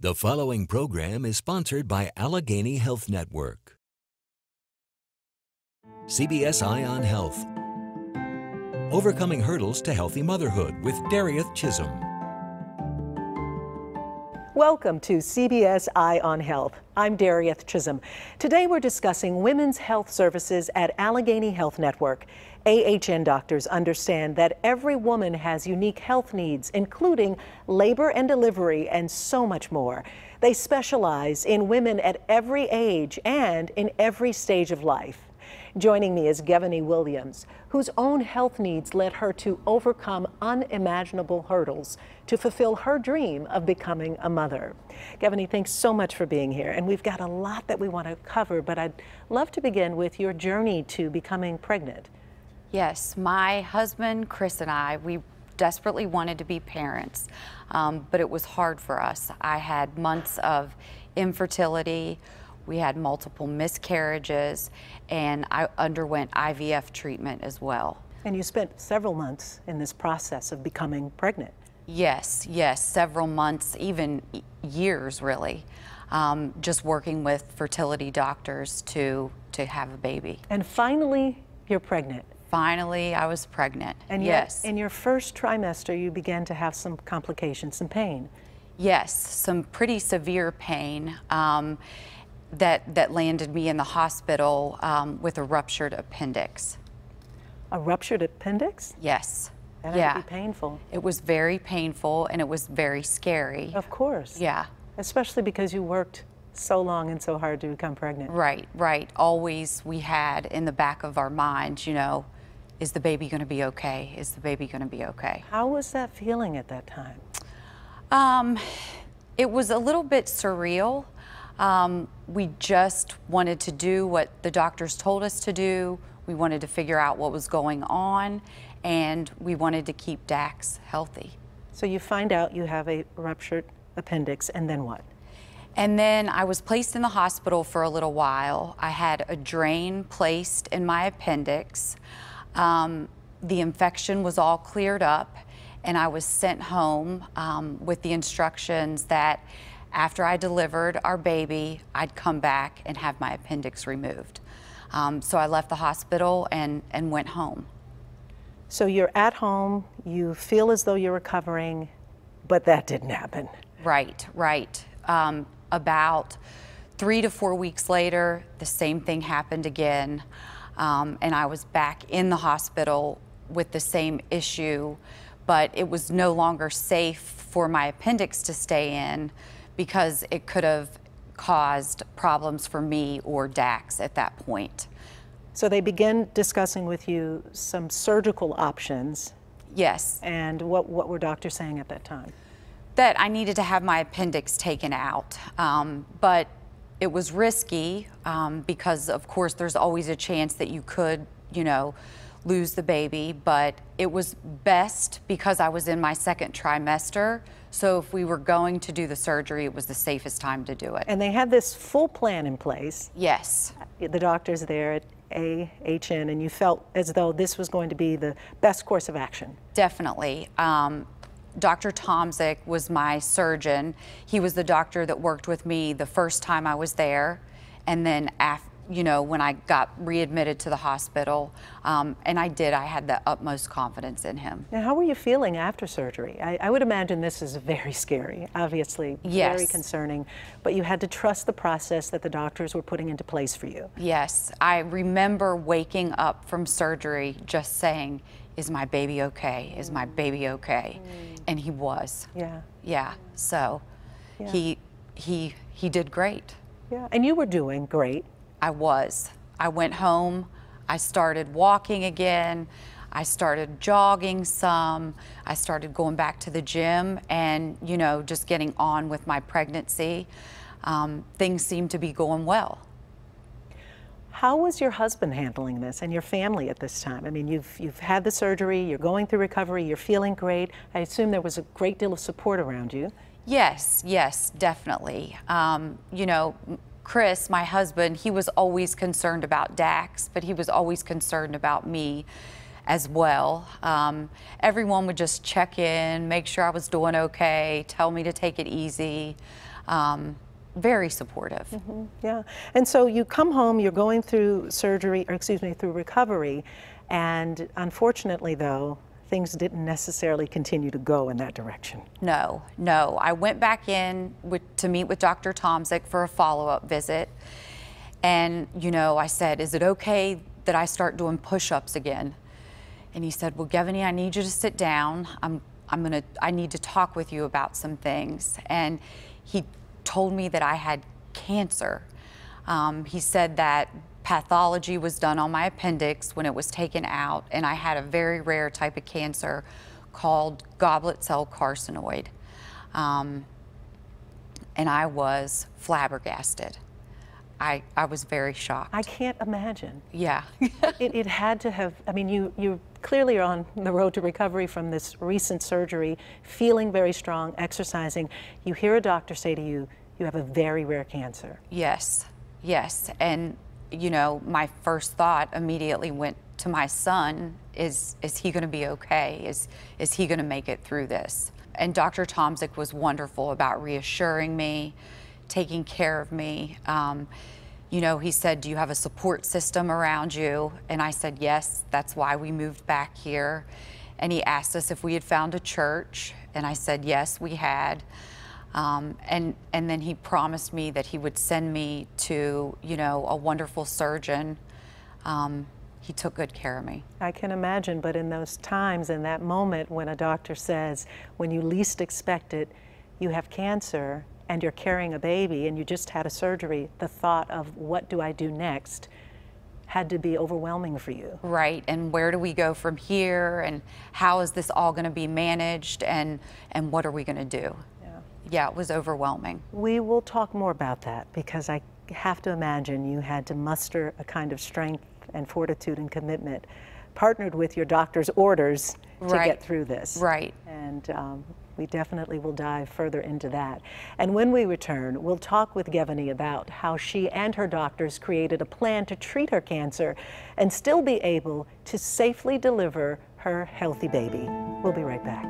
The following program is sponsored by Allegheny Health Network. CBS Eye on Health. Overcoming Hurdles to Healthy Motherhood with Darieth Chisholm. Welcome to CBS Eye on Health. I'm Darieth Chisholm. Today we're discussing women's health services at Allegheny Health Network. AHN doctors understand that every woman has unique health needs, including labor and delivery and so much more. They specialize in women at every age and in every stage of life. Joining me is Gevany Williams, whose own health needs led her to overcome unimaginable hurdles to fulfill her dream of becoming a mother. Gevany, thanks so much for being here. And we've got a lot that we want to cover, but I'd love to begin with your journey to becoming pregnant. Yes, my husband, Chris, and I, we desperately wanted to be parents, but it was hard for us. I had months of infertility. We had multiple miscarriages, and I underwent IVF treatment as well. And you spent several months in this process of becoming pregnant. Yes, several months, even years really, just working with fertility doctors to have a baby. And finally, you're pregnant. Finally, I was pregnant, and yes. In your first trimester, you began to have some complications, some pain. Yes, some pretty severe pain. That landed me in the hospital with a ruptured appendix. A ruptured appendix? Yes. That had to be painful. It was very painful, and it was very scary. Of course. Yeah. Especially because you worked so long and so hard to become pregnant. Right. Always we had in the back of our minds, you know, is the baby going to be okay? Is the baby going to be okay? How was that feeling at that time? It was a little bit surreal. We just wanted to do what the doctors told us to do. We wanted to figure out what was going on, and we wanted to keep Dax healthy. So you find out you have a ruptured appendix, and then what? And then I was placed in the hospital for a little while. I had a drain placed in my appendix. The infection was all cleared up, and I was sent home with the instructions that after I delivered our baby, I'd come back and have my appendix removed. So I left the hospital and went home. So you're at home, you feel as though you're recovering, but that didn't happen. Right. About 3 to 4 weeks later, the same thing happened again, and I was back in the hospital with the same issue, but it was no longer safe for my appendix to stay in because it could have caused problems for me or Dax at that point. So they began discussing with you some surgical options. Yes. And what were doctors saying at that time? That I needed to have my appendix taken out, but it was risky because, of course, there's always a chance that you could, lose the baby, but it was best because I was in my second trimester, so if we were going to do the surgery, it was the safest time to do it. And they had this full plan in place. Yes. The doctors there at AHN, and you felt as though this was going to be the best course of action. Definitely. Dr. Tomzik was my surgeon. He was the doctor that worked with me the first time I was there, and then when I got readmitted to the hospital, and I had the utmost confidence in him. Now, how were you feeling after surgery? I would imagine this is very scary, obviously, yes. Very concerning, but you had to trust the process that the doctors were putting into place for you. Yes, I remember waking up from surgery just saying, is my baby okay? Is my baby okay? And he was. Yeah. So yeah. He did great. Yeah, and you were doing great. I was. I went home, I started walking again, I started jogging some, I started going back to the gym and, just getting on with my pregnancy. Things seemed to be going well. How was your husband handling this and your family at this time? I mean, you've had the surgery, you're going through recovery, you're feeling great. I assume there was a great deal of support around you. Yes, definitely. Chris, my husband, he was always concerned about Dax, but he was always concerned about me as well. Everyone would just check in, make sure I was doing okay, tell me to take it easy. Very supportive. Yeah. And so you come home, you're going through surgery, or excuse me, through recovery, and unfortunately though, things didn't necessarily continue to go in that direction. No, no. I went back in to meet with Dr. Tomzik for a follow-up visit. And, you know, I said, is it okay that I start doing push-ups again? And he said, well, Gevany, I need you to sit down. I need to talk with you about some things. And he told me that I had cancer. He said that pathology was done on my appendix when it was taken out, and I had a very rare type of cancer called goblet cell carcinoid. And I was flabbergasted. I was very shocked. I can't imagine. Yeah. It had to have, I mean, you clearly are on the road to recovery from this recent surgery, feeling very strong, exercising. You hear a doctor say to you, you have a very rare cancer. Yes, yes. And, you know, my first thought immediately went to my son. Is he going to be okay? Is he going to make it through this? And Dr. Tomzik was wonderful about reassuring me, taking care of me. You know, he said, do you have a support system around you? And I said, yes, that's why we moved back here. And he asked us if we had found a church, and I said, yes, we had. And then he promised me that he would send me to, you know, a wonderful surgeon. He took good care of me. I can imagine, but in those times, in that moment when a doctor says, when you least expect it, you have cancer, and you're carrying a baby and you just had a surgery, the thought of what do I do next had to be overwhelming for you. Right, and where do we go from here, and how is this all going to be managed, and what are we going to do? Yeah, it was overwhelming. We will talk more about that, because I have to imagine you had to muster a kind of strength and fortitude and commitment, partnered with your doctor's orders to get through this. Right. And we definitely will dive further into that. And when we return, we'll talk with Gevany about how she and her doctors created a plan to treat her cancer and still be able to safely deliver her healthy baby. We'll be right back.